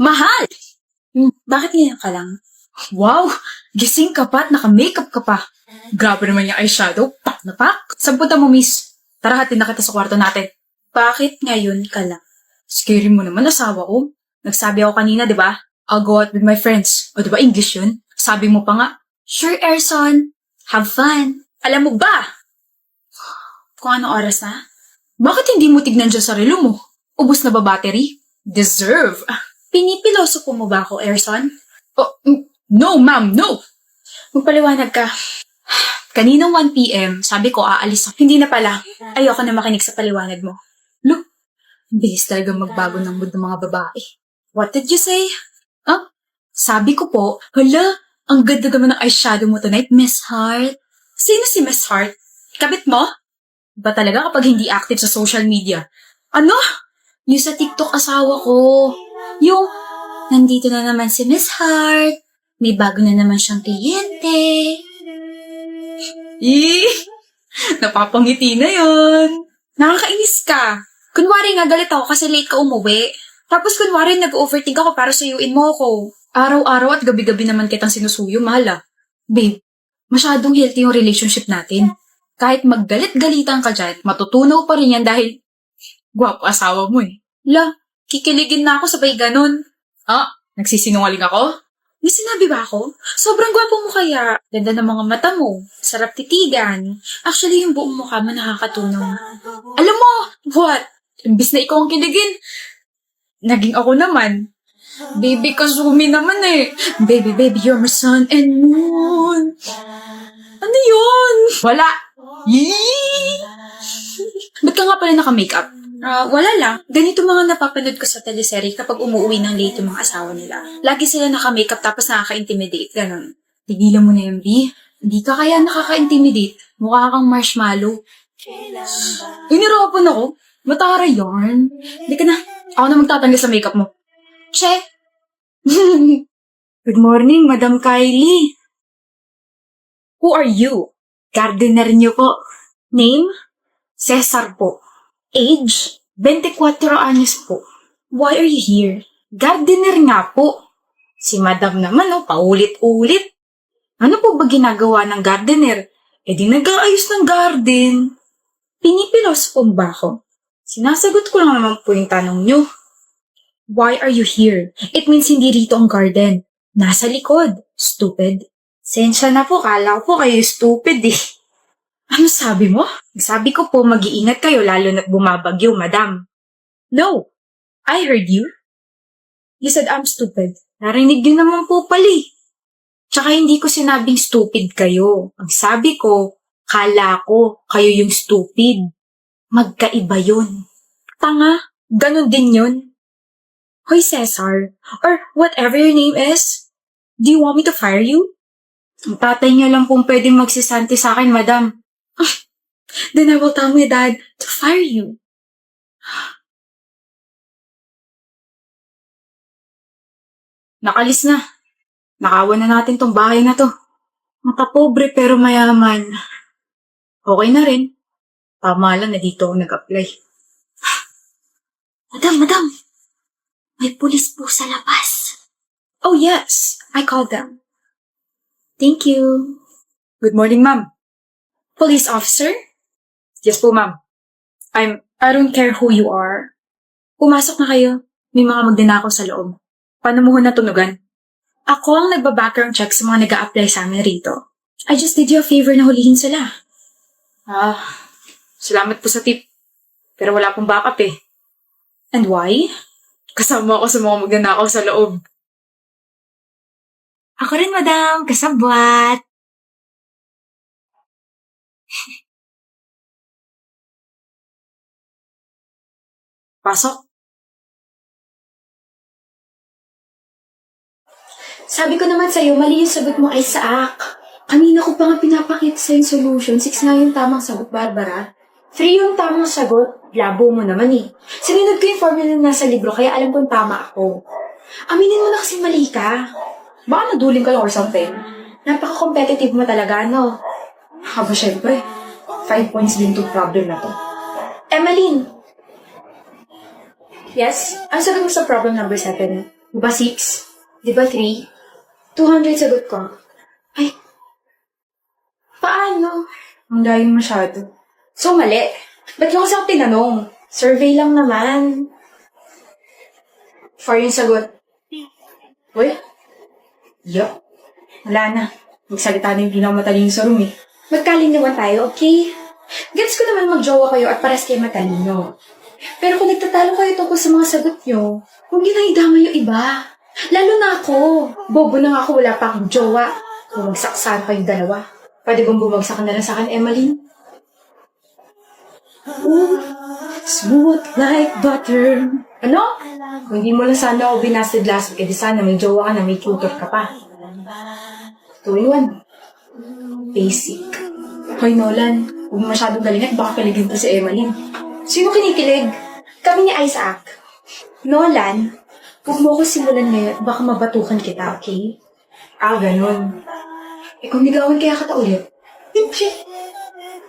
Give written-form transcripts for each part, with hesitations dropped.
Mahal! Bakit ngayon ka lang? Wow! Gising ka pa at naka-makeup ka pa. Grabe naman yung eyeshadow. Pak na pak. Sampunta mo, miss. Tara, hatid na kita sa kwarto natin. Bakit ngayon ka lang? Scary mo naman, asawa ko. Nagsabi ako kanina, di ba? I'll go out with my friends. O di ba English yun? Sabi mo pa nga, sure, Erson. Have fun. Alam mo ba? Kung ano oras na? Bakit hindi mo tignan dyan sa relo mo? Ubus na ba battery? Deserve. Pinipiloso po mo ba ako, Erson? Oh, no, ma'am, no! Magpaliwanag ka. Kaninang 1 p.m., sabi ko aalis ako. Hindi na pala. Ayoko na makinig sa paliwanag mo. Look, bilis talaga magbago ng mood ng mga babae. What did you say? Sabi ko po, hala, ang ganda naman ng eyeshadow mo tonight, Miss Heart. Sino si Miss Heart? Kabit mo? Ba talaga kapag hindi active sa social media? Ano? Yung sa TikTok asawa ko. Yung, nandito na naman si Miss Heart. May bago na naman siyang kliyente. Napapangiti na yon. Nakakainis ka. Kunwari nga galit ako kasi late ka umuwi. Tapos kunwari nag-overthink ako para suyuin mo ako. Araw-araw at gabi-gabi naman kitang sinusuyo, mahal ah. Babe, masyadong healthy yung relationship natin. Kahit maggalit-galitan ka dyan, matutunaw pa rin yan dahil gwapo asawa mo eh. La, kikiligin na ako sabay ganon. Nagsisinungaling ako? May sinabi ba ako? Sobrang gwapo mo kaya. Ganda ng mga mata mo. Sarap titigan. Actually, yung buong mukha mo nakakatunaw. Alam mo, what? Imbis na ikaw ang kiligin, naging ako naman. Baby, kasumi naman eh. Baby, you're my sun and moon. Ano yun? Wala. Yee! Ba't ka nga pala naka-makeup? Wala lang. Ganito mga napapanood ko sa teleserye kapag umuwi ng late yung mga asawa nila. Lagi sila naka-makeup tapos nakaka-intimidate. Ganon. Tigilan mo na yan, B. Hindi ka kaya nakaka-intimidate. Mukha kang marshmallow. Inirapan ako. Matara yarn. Hindi ka na. Ako na magtatanggal sa makeup mo. Che! Good morning, Madam Kylie. Who are you? Gardener niyo po. Name? Cesar po. Age? 24 anyos po. Why are you here? Gardener nga po. Si Madam naman, paulit-ulit. Ano po ba ginagawa ng gardener? Di nag-aayos ng garden. Pinipilos po ba ako? Sinasagot ko lang naman po yung tanong nyo. Why are you here? It means hindi rito ang garden. Nasa likod. Stupid. Sensya na po, kala ko kayo stupid eh. Ano sabi mo? Sabi ko po mag-iingat kayo lalo na't bumabagyo, madam. No, I heard you. You said I'm stupid. Narinig yun naman po pali. Tsaka hindi ko sinabing stupid kayo. Ang sabi ko, kala ko kayo yung stupid. Magkaiba yun. Tanga, ganun din yun. Hoy Cesar, or whatever your name is, do you want me to fire you? Ang tatay niya lang pong pwedeng magsisanti sa akin, madam. Then I will tell my dad to fire you. Nakalis na. Nakawan na natin tong bahay na to. Makapobre pero mayaman. Okay na rin. Tama lang na dito ako nag-apply. Madam. May pulis po sa labas. Oh yes, I called them. Thank you. Good morning, ma'am. Police officer? Yes po, ma'am. I don't care who you are. Pumasok na kayo. May mga magnanakaw sa loob. Paano mo natunugan? Ako ang nagba-background check sa mga nag-a-apply sa amin rito. I just did you a favor na hulihin sila. Salamat po sa tip. Pero wala pong backup eh. And why? Kasama ako sa mga magnanakaw sa loob. Ako rin, madam. Kasabwat. Pasok. Sabi ko naman sa'yo, mali yung sagot mo, Isaac. Kanina ko pa nga pinapakita sa'yo yung solution. 6 nga yung tamang sagot, Barbara. 3 yung tamang sagot. Labo mo naman eh. Sinunod ko yung formula na nasa libro, kaya alam kong tama ako. Aminin mo na kasi mali ka. Baka naduling ka lang or something. Napaka-competitive mo talaga, no? Haba, syempre. 5 points din to problem na to. Emmeline! Yes? Ang sagot mo sa problem number 7? Di ba 6? Di ba 3? 200 sagot ko. Ay, paano? Ang layo masyado. So, mali. Ba't yung kasi ako tinanong? Survey lang naman. 4 yung sagot. Uy? Yup. Wala na. Magsalita na yung pinakamatalino sa room eh. Magkalinawan tayo, okay? Gets ko naman magjowa kayo at paras kayo matalino. Pero kung nagtatalo kayo tungkol sa mga sagot nyo, huwag nyo na idama yung iba. Lalo na ako. Bobo na nga ako, wala pa akong jowa. Bumagsak saan kayong dalawa. Pwede bang bumagsak na lang sa akin, Emmeline? Ooh, smooth like butter. Ano? Kung hindi mo lang sana ako binasted last week, edi sana may jowa ka na, may tutor ka pa. 2-in-1. Basic. Hoy, Nolan, huwag mo masyadong galing at baka kiligin pa si Emmeline. Sino kinikilig? Kami ni Isaac. Nolan, huwag mo ako simulan ngayon at baka mabatukan kita, okay? Ah, ganun. Eh, kung ligawan kaya kita ulit?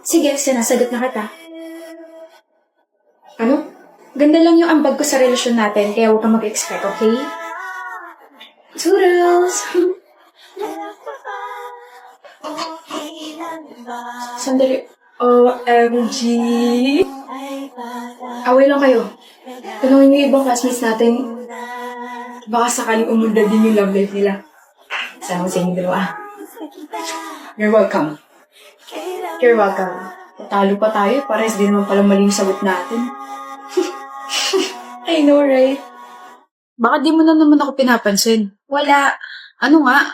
Sige, sinasagot na kita. Ano? Ganda lang yung ambag ko sa relasyon natin, kaya huwag kang mag-expect, okay? Toodles! Sandali. OMG! Away lang kayo. Tanungin yung ibang classmates natin. Baka sakaling umunda din yung love life nila. Sama sa inyo dalawa. You're welcome. You're welcome. Talo pa tayo, pares din naman pala mali yung sagot natin. I know, right? Baka di mo na naman ako pinapansin. Wala. Ano nga?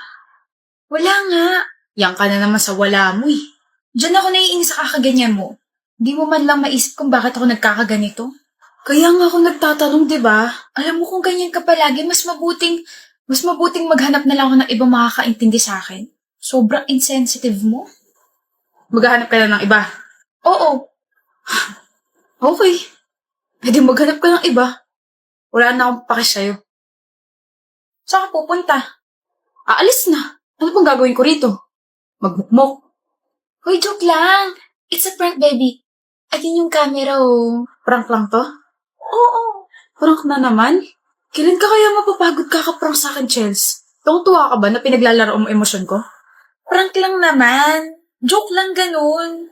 Wala nga. Yang ka na naman sa wala mo eh. Diyan ako naiinis sa kakaganyan mo. Di mo man lang maisip kung bakit ako nagkakaganito. Kaya nga ako nagtatanong, di ba? Alam mo kung ganyan ka palagi, mas mabuting maghanap na lang ako ng ibang makakaintindi sa akin. Sobrang insensitive mo. Maghanap ka na ng iba? Oo. Okay. Pwede maghanap ka ng iba. Wala na akong pake sa'yo. Saan ka pupunta? Aalis na. Ano pang gagawin ko rito? Magmukmok. Hoy, joke lang. It's a prank, baby. Ayun yung camera, oh. Prank lang to? Oo. Prank na naman? Kailan ka kaya mapapagod kakaprank sa akin, Chels? Tuwang-tuwa ka ba na pinaglalaro mo emosyon ko? Prank lang naman. Joke lang ganun.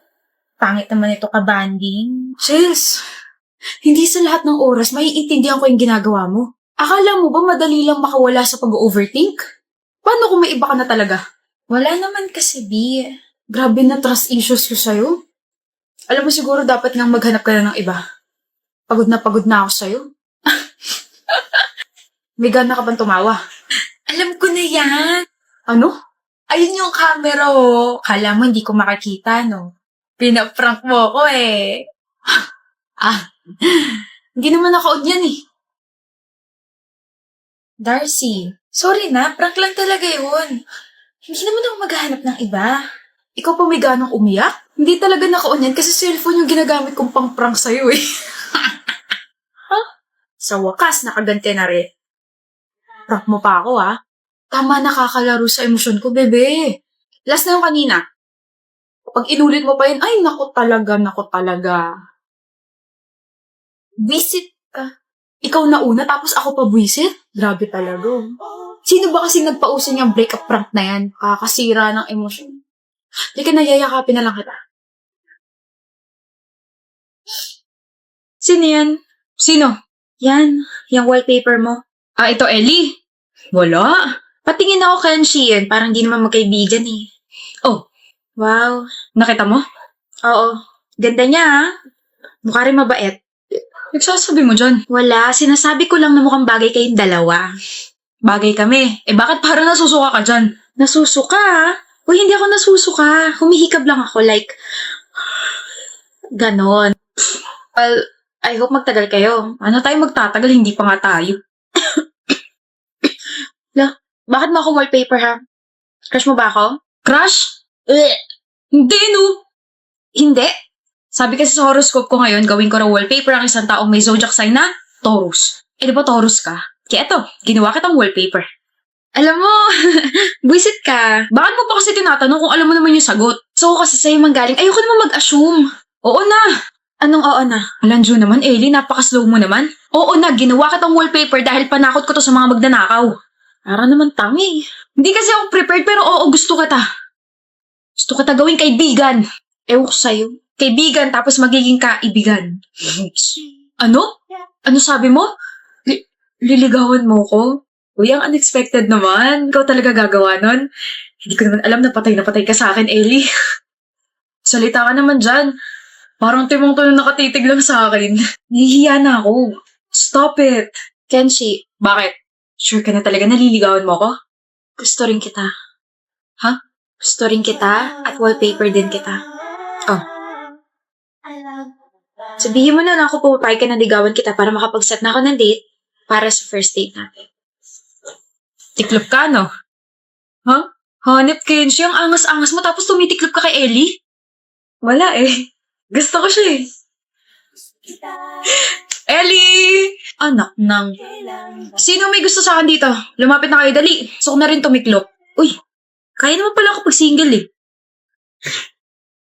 Pangit naman ito ka-banding. Chels, hindi sa lahat ng oras maiintindihan ko yung ginagawa mo. Akala mo ba madali lang makawala sa pag-overthink? Paano kung may iba ka na talaga? Wala naman kasi, B. Grabe na trust issues ko sa'yo. Alam mo siguro dapat nang maghanap ka na ng iba. Pagod na ako sa'yo. May gana ka bang tumawa? Alam ko na yan. Ano? Ayun yung camera, oh. Kala mo hindi ko makakita, no? Pinaprank mo ko, eh. Hindi naman naka-on yan, eh. Darcy, sorry na. Prank lang talaga yun. Hindi naman ako maghahanap ng iba. Ikaw pa may ganang umiyak? Hindi talaga naka-on yan kasi cellphone yung ginagamit kong pang-prank sa'yo, eh. Huh? Sa wakas, nakaganti na rin. Prank mo pa ako, ha? Tama, nakakalaro sa emosyon ko, bebe. Last na yung kanina. Kapag inulit mo pa yun, ay, naku talaga. Visit ka. Ikaw na una, tapos ako pa visit? Grabe talaga. Sino ba kasi nagpauso niyang breakup prank na yan? Kakasira ng emosyon. Hindi ka nayayakapin na lang kita. Sino yan? Sino? Yan, yung wallpaper mo. Ito, Ellie. Wala. Patingin ako kay Sheehan, parang di naman magkaibigan eh. Oh, wow. Nakita mo? Oo. Ganda niya ha. Mukha rin mabait. Nagsasabi mo dyan? Wala, sinasabi ko lang na mukhang bagay kayong dalawa. Bagay kami. Bakit parang nasusuka ka dyan? Nasusuka ha? Uy, hindi ako nasusuka. Humihikab lang ako, like, ganon. Well, I hope magtagal kayo. Ano tayo magtatagal? Hindi pa nga tayo. Bakit mo ako wallpaper, ha? Crush mo ba ako? Crush? Hindi, no. Hindi? Sabi kasi sa horoscope ko ngayon, gawin ko na wallpaper ang isang taong may zodiac sign na Taurus. Di ba Taurus ka? Kaya eto, ginawa kitang wallpaper. Alam mo, buwisit ka. Bakit mo pa kasi tinatanong kung alam mo naman yung sagot? So, kasi sa'yo manggaling, ayoko naman mag-assume. Oo na. Anong oo na? Alanjo naman, Ellie, napaka-slow mo naman. Oo na, ginawa kitang wallpaper dahil panakot ko to sa mga magnanakaw. Para naman tangi. Hindi kasi ako prepared pero oo, gusto kita. Gusto kita gawing kaibigan. Ewan ko sa'yo. Kaibigan tapos magiging kaibigan. Ano? Ano sabi mo? Liligawan mo ko? Uy, ang unexpected naman. Ikaw talaga gagawa nun? Hindi ko naman alam na patay ka sa akin, Ellie. Salita ka naman dyan. Parang timong to na nakatitig lang sa akin. Nahihiya na ako. Stop it. Kenshi, bakit? Sure ka na talaga naliligawan mo ko? Gusto rin kita. Ha? Gusto rin kita at wallpaper din kita. Oh. Sabihin mo na lang ako pumapayag ka na ligawan kita para makapag-set na ako ng date para sa first date natin. Tiklop ka, no? Ha? Hanep, Kenshi, ang angas-angas mo tapos tumitiklop ka kay Ellie? Wala eh. Gusto ko siya eh. Ellie! Anak ng... Sino may gusto sa akin dito? Lumapit na kayo, dali. Gusto ko na rin tumiklop. Uy, kaya naman pala ako pag single eh.